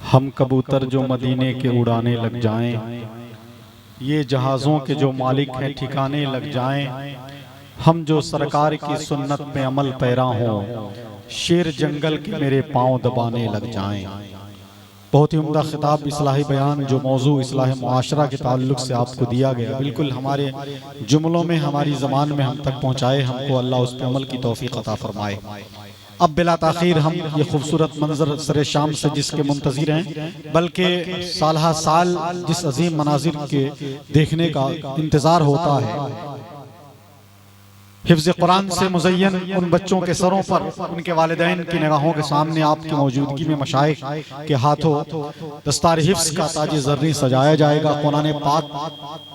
हम कबूतर जो मदीने के उड़ाने लग जाएं, ये जहाज़ों के जो मालिक हैं ठिकाने लग जाएं, हम जो सरकार की सुन्नत में अमल पैरा हों, शेर जंगल के मेरे पांव दबाने लग जाएं। बहुत ही उम्दा खिताब इस्लाही बयान जो मौजू इस्लाह मुआशरा के ताल्लुक से आपको दिया गया, बिल्कुल हमारे जुमलों में हमारी ज़बान में हम तक पहुँचाए, हमको अल्लाह उस पर अमल की तौफीक अता फरमाए। अब बिला ताखीर हम ये खूबसूरत मंजर सरे शाम से जिसके मुंतज़िर हैं, बल्कि साल साल जिस अजीम मनाजिर के देखने का इंतज़ार होता है, हिफ्ज़ कुरान से मुज़य्यन उन बच्चों के सरों पर उनके वालिदैन की निगाहों के सामने आपकी मौजूदगी में मशाइख के हाथों दस्तार हिफ्ज़ का ताज ज़र्री सजाया जाएगा। कुरान पाक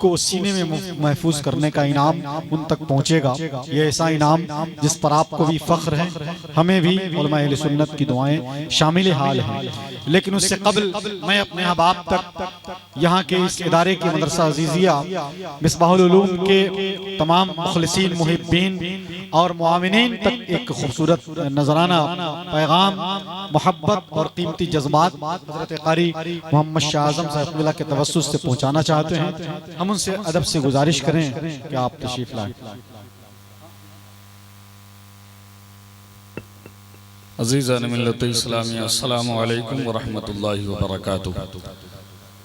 को सीने में महफूज करने का इनाम उन तक पहुँचेगा। ये ऐसा इनाम जिस पर आपको भी फ़ख्र है, हमें भी उलमाए अहले सुन्नत की दुआएं शामिल हाल हैं। लेकिन उससे कबल मैं अपने अहबाब तक यहाँ के इस इदारे की मदरसा अज़ीज़िया मिसबाहुल उलूम के तमाम मुखलिसीन मुहिब्बीन और मुआमिनीन तक एक खूबसूरत नजराना पैगाम मोहब्बत और कीमती जज्बात हज़रत क़ारी मोहम्मद शाह आज़म साहब के तवस्सुस से पहुँचाना चाहते हैं। हम उनसे अदब से गुजारिश करें कि आप तशरीफ लाएं। अज़ीज़ान मिल्लत इस्लामिया, अस्सलामु अलैकुम व रहमतुल्लाहि व बरकातुहू।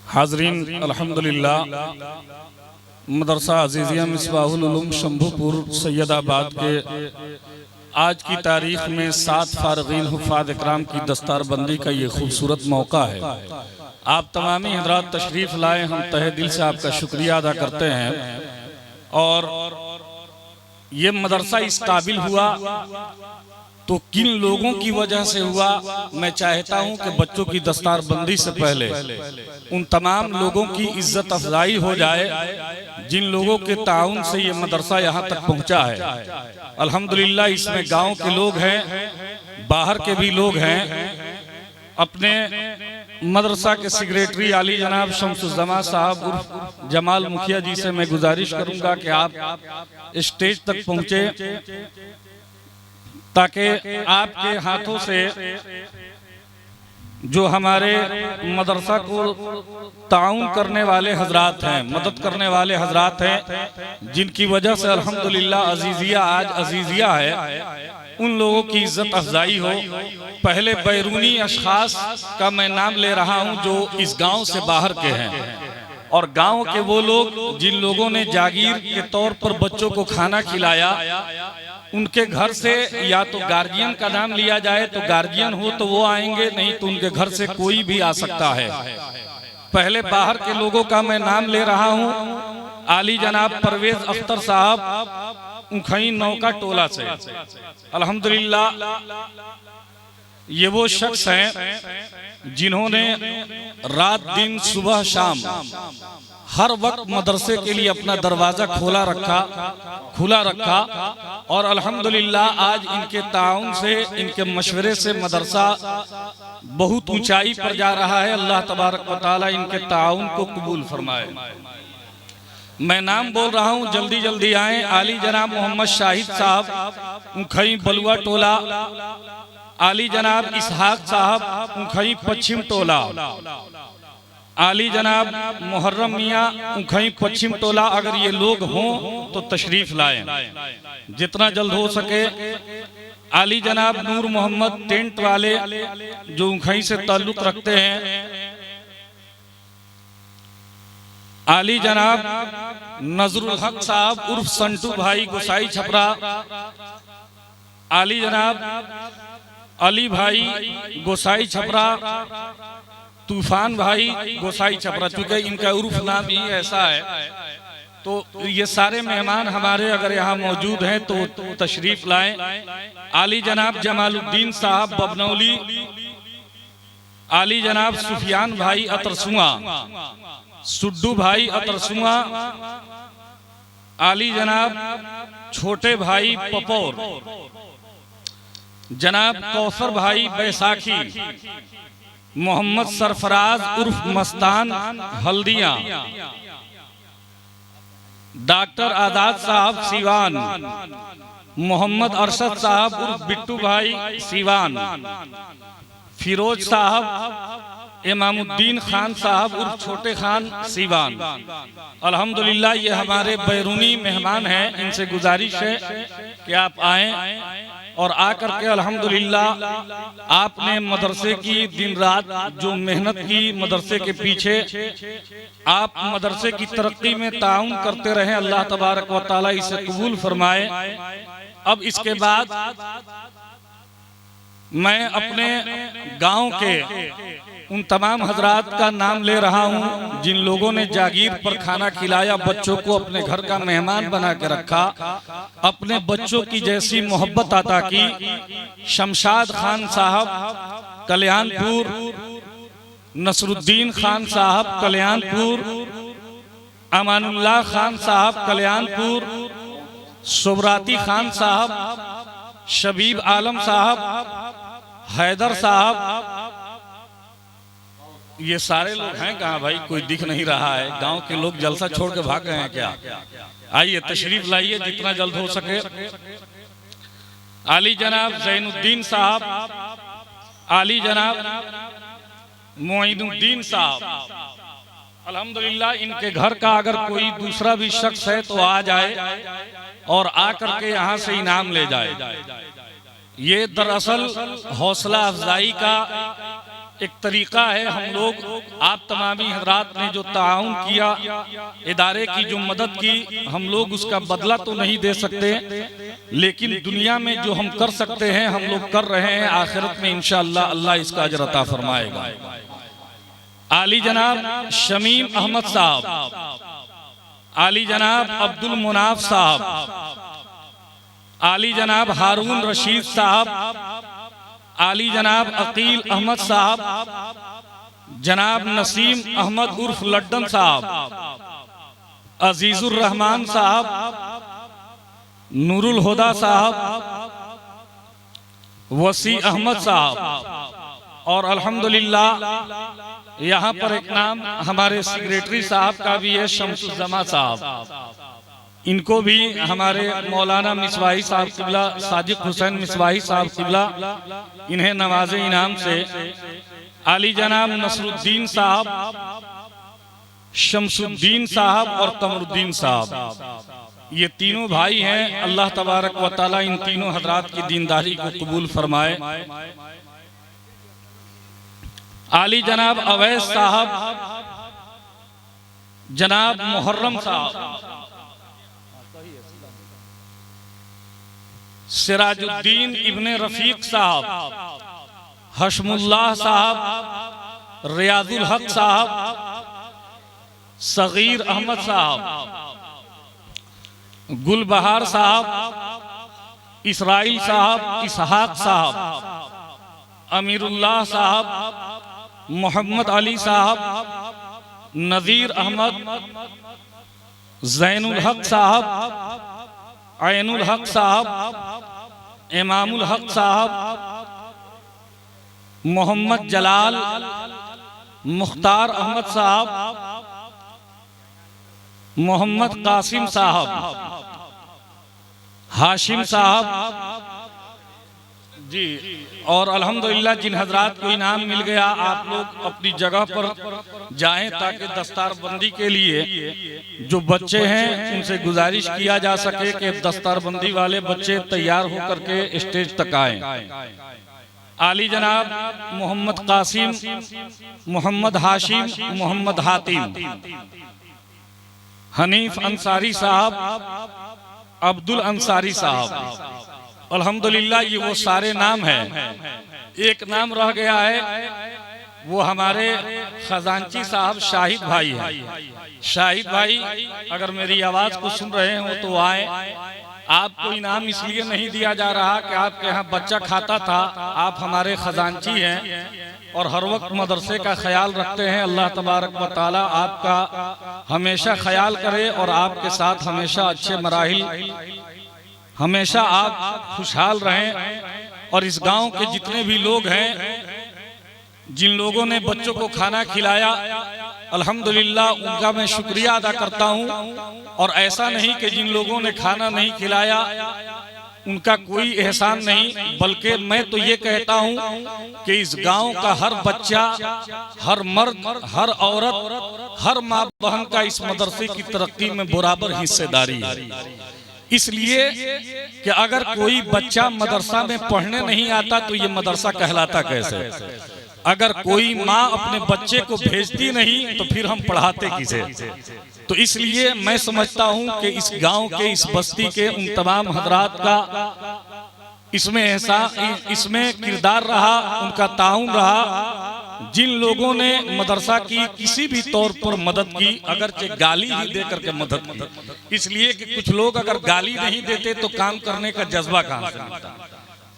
हाज़रीन, अल्हम्दुलिल्लाह मदरसा अज़ीज़िया मिसबाहुल उलूम शंभूपुर सैयदाबाद के आज की तारीख में 7 फारगीन हुफ़ाज़ इकराम की दस्तारबंदी का ये खूबसूरत मौका है। आप तमामी हज़रात तशरीफ़ लाए, हम तहे दिल से आपका शुक्रिया अदा करते हैं। और ये मदरसा इस काबिल हुआ तो किन लोगों की वजह से हुआ, मैं चाहता हूं कि बच्चों की दस्तारबंदी से पहले उन तमाम लोगों की इज्जत अफजाई हो जाए जिन लोगों के ताउन से ये मदरसा यहाँ तक पहुँचा है। अल्हम्दुलिल्लाह इसमें गांव के लोग हैं, बाहर के भी लोग हैं। अपने मदरसा के सेक्रेटरी आली जनाब शम्सुज़्ज़मा साहब उर्फ जमाल मुखिया जी से मैं गुजारिश करूंगा कि आप स्टेज तक पहुँचे ताकि आपके हाथों से जो हमारे मदरसा को ताउन करने वाले हजरात हैं, मदद करने वाले हजरात हैं, जिनकी वजह से अल्हम्दुलिल्लाह अज़ीज़िया आज अज़ीज़िया है, उन लोगों की इज्जत अफजाई हो। पहले बैरूनी अशखास का मैं नाम ले रहा हूं जो इस गांव से बाहर के हैं, और गांव के वो लोग जिन लोगों ने जागीर के तौर पर बच्चों को खाना खिलाया, उनके घर से या तो गार्जियन का नाम लिया जाए तो गार्जियन हो तो वो आएंगे, नहीं तो उनके घर से कोई भी आ सकता है। पहले बाहर के लोगों का मैं नाम ले रहा हूं, आली जनाब परवेज अख्तर साहब उखई नौका टोला से। अल्हम्दुलिल्लाह ये वो शख्स हैं जिन्होंने रात दिन सुबह शाम हर वक्त मदरसे के लिए अपना दरवाजा खुला रखा और अल्हम्दुलिल्लाह आज इनके ताउन से, इनके मशवरे से मदरसा बहुत ऊंचाई पर जा रहा है। अल्लाह तबारक व तआला इनके ताउन को कबूल फरमाए। मैं नाम बोल रहा हूँ, जल्दी जल्दी आए। आली जनाब मोहम्मद शाहिद साहब उखई बलुआ टोला, आली जनाब इसहाक साहब उखई पश्चिम टोला, आली जनाब मुहर्रम मियाँ उखई पश्चिम टोला। अगर ये लोग हों तो तशरीफ लाएं जितना जल्द हो सके। आली जनाब नूर मोहम्मद टेंट वाले जो उखई से ताल्लुक रखते हैं, आली जनाब नजरुल हक साहब उर्फ संटू भाई गोसाई छपरा, आली जनाब अली भाई गोसाई छपरा, तूफान भाई गोसाई छपरा, चूंकि इनका उर्फ नाम ही ऐसा है। तो ये सारे मेहमान हमारे अगर यहाँ मौजूद हैं तो तशरीफ लाएं। आली जनाब जमालुद्दीन साहब बबनौली, आली जनाब सुफियान भाई अतरसुआ, सुड्डू भाई अतरसुआ, आली जनाब छोटे भाई पपौर, जनाब कौसर भाई बैसाखी, मोहम्मद सरफराज उर्फ मस्तान हल्दिया, डॉक्टर आजाद साहब सीवान, मोहम्मद अरशद साहब उर्फ बिट्टू भाई सीवान, फिरोज साहब, इमामुद्दीन खान साहब उर्फ छोटे खान सीवान। अल्हम्दुलिल्लाह ये हमारे बैरूनी मेहमान हैं, इनसे गुजारिश है कि आप आएं और आकर के अल्हम्दुलिल्लाह आपने मदरसे की दिन रात जो मेहनत की मदरसे के पीछे, आप मदरसे की तरक्की में ताउन करते रहें। अल्लाह तबारक व तआला इसे कबूल फरमाए। अब इसके बाद मैं अपने गांव के उन तमाम हजरात का नाम ले रहा हूं जिन लोगों ने जागीर पर खाना खिलाया, बच्चों को अपने घर का मेहमान बना के रखा, अपने बच्चों की जैसी मोहब्बत अता की। शमशाद खान साहब कल्याणपुर, नसरुद्दीन खान साहब कल्याणपुर, अमानुल्लाह खान साहब कल्याणपुर, सुबराती खान साहब, शबीब आलम साहब, हैदर साहब, ये सारे लोग हैं कहाँ भाई? कोई दिख नहीं रहा है। गांव के लोग जलसा छोड़ के भाग गए हैं क्या? आइए तशरीफ लाइए जितना जल्द हो सके। आली जनाब जैनुद्दीन साहब, आली जनाब मोइनुद्दीन साहब, अल्हम्दुलिल्लाह इनके घर का अगर कोई दूसरा भी शख्स है तो आ जाए और आकर के यहाँ से इनाम ले जाए। ये दरअसल हौसला अफजाई का एक तरीका है। हम लोग, आप तमामी हजरात ने जो ताउन किया, इदारे की जो मदद की, हम लोग उसका बदला तो नहीं दे सकते, लेकिन दुनिया में जो हम कर सकते हैं हम लोग कर रहे हैं। आखिरत में इंशाअल्लाह अल्लाह इसका अजर अता फरमाएगा। आली जनाब शमीम अहमद साहब, आली जनाब अब्दुल मुनाफ साहब, आली जनाब हारून रशीद साहब, आली जनाब अकील अहमद साहब, जनाब नसीम अहमद उर्फ लड्डन साहब, अजीजुर रहमान साहब, नूरुल हुदा साहब, वसी अहमद साहब, और अल्हम्दुलिल्लाह यहाँ पर एक नाम हमारे सेक्रेटरी साहब का भी है, शमसुज़्ज़मा साहब। इनको भी हमारे मौलाना मिसवाही साहब किबला, सादिक हुसैन मिसवाही साहब किबला, इन्हें नवाजे इनाम से। आली जनाब नसरुद्दीन साहब, शमसुद्दीन साहब और कमरुद्दीन साहब, ये तीनों भाई हैं। अल्लाह तबारक व तआला इन तीनों हजरात की दीनदारी को कबूल फरमाए। आली जनाब अवैस साहब, जनाब मुहर्रम साहब, सिराजुद्दीन इब्ने रफीक साहब, हशमुल्लाह साहब, रियाजुल हक साहब, सगीर अहमद साहब, गुलबहार साहब, इसराइल साहब, इसहाक साहब, अमीरुल्लाह साहब, मोहम्मद अली साहब, नज़ीर अहमद, जैनुल हक साहब, ऐनुल हक साहब, इमामुल हक साहब, मोहम्मद जलाल, मुख्तार अहमद साहब, मोहम्मद कासिम साहब, हाशिम साहब जी। और अल्हम्दुलिल्लाह जिन हजरात को इनाम मिल गया, आप लोग अपनी जगह पर जाएं ताकि दस्तारबंदी के लिए जो बच्चे हैं उनसे गुजारिश किया जा सके कि दस्तारबंदी वाले बच्चे तैयार होकर के स्टेज तक आएं। आली जनाब मोहम्मद कासिम, मोहम्मद हाशिम, मोहम्मद हातिम, हनीफ अंसारी साहब, अब्दुल अंसारी साहब, अल्हम्दुलिल्लाह ये वो सारे नाम हैं। एक नाम रह गया है, वो हमारे खजांची साहब शाहिद भाई हैं। शाहिद भाई अगर मेरी आवाज को सुन रहे हो तो आए। आपको इनाम इसलिए नहीं दिया जा रहा कि आपके यहाँ बच्चा खाता था, आप हमारे खजांची हैं और हर वक्त मदरसे का ख्याल रखते हैं। अल्लाह तबारक व तआला आपका हमेशा ख्याल करे और आपके साथ हमेशा अच्छे मराहिल, हमेशा आप खुशहाल रहें। और इस गांव के जितने भी लोग हैं, जिन लोगों ने बच्चों को खाना खिलाया, अल्हम्दुलिल्लाह उनका मैं शुक्रिया अदा करता हूँ। और ऐसा नहीं कि जिन लोगों ने खाना नहीं खिलाया उनका कोई एहसान नहीं, बल्कि मैं तो ये कहता हूँ कि इस गांव का हर बच्चा, हर मर्द, हर औरत, हर माँ बहन का इस मदरसे की तरक्की में बराबर हिस्सेदारी है। इसलिए कि अगर कोई बच्चा मदरसा में पढ़ने नहीं आता तो ये मदरसा कहलाता कैसे? अगर कोई माँ अपने बच्चे को भेजती नहीं तो फिर हम पढ़ाते किसे? तो इसलिए मैं समझता हूँ कि इस गांव के, इस बस्ती के उन तमाम हजरात का इसमें किरदार रहा, उनका ताउन रहा। जिन लोगों ने मदरसा की किसी भी तौर पर मदद की, अगरचे गाली ही दे करके मदद की, इसलिए कि कुछ लोग अगर गाली नहीं देते तो काम करने का जज्बा कहाँ से मिलता?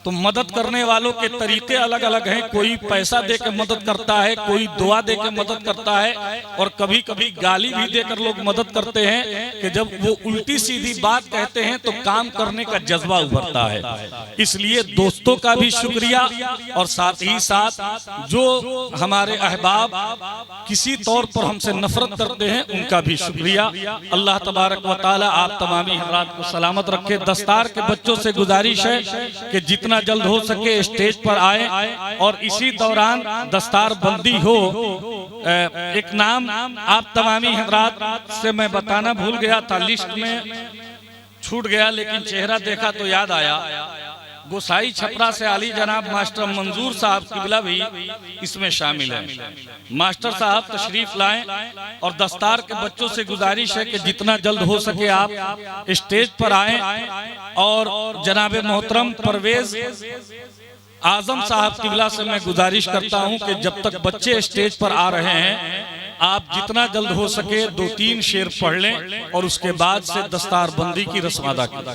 तो मदद करने वालों के तरीके अलग अलग हैं। कोई पैसा देकर मदद करता है, कोई दुआ देकर मदद करता है, और कभी कभी गाली भी देकर लोग मदद करते हैं कि जब वो उल्टी सीधी बात कहते हैं तो काम करने का जज्बा उभरता है। इसलिए दोस्तों का भी शुक्रिया, और साथ ही साथ जो हमारे अहबाब किसी तौर पर हमसे नफरत करते हैं उनका भी शुक्रिया। अल्लाह तबारक व तआला आप तमामी हज़रात को सलामत रखे। दस्तार के बच्चों से गुजारिश है कि जितना जल्द हो सके स्टेज पर आए, और इसी दौरान दस्तार बंदी हो। एक नाम आप तमामी हज़रात से मैं बताना भूल गया था, लिस्ट में छूट गया, लेकिन चेहरा देखा तो याद आया। गोसाई छपरा से आली जनाब मास्टर मंजूर साहब किबला भी इसमें शामिल है। मास्टर साहब तशरीफ लाएं, और दस्तार के बच्चों से गुजारिश है कि जितना जल्द हो सके आप स्टेज पर आएं। और जनाब मोहतरम परवेज आजम साहब किबला से मैं गुजारिश करता हूं कि जब तक बच्चे स्टेज पर आ रहे हैं आप जितना जल्द हो सके 2-3 शेर पढ़ लें, और उसके बाद से दस्तार बंदी की रस्म अदा करें।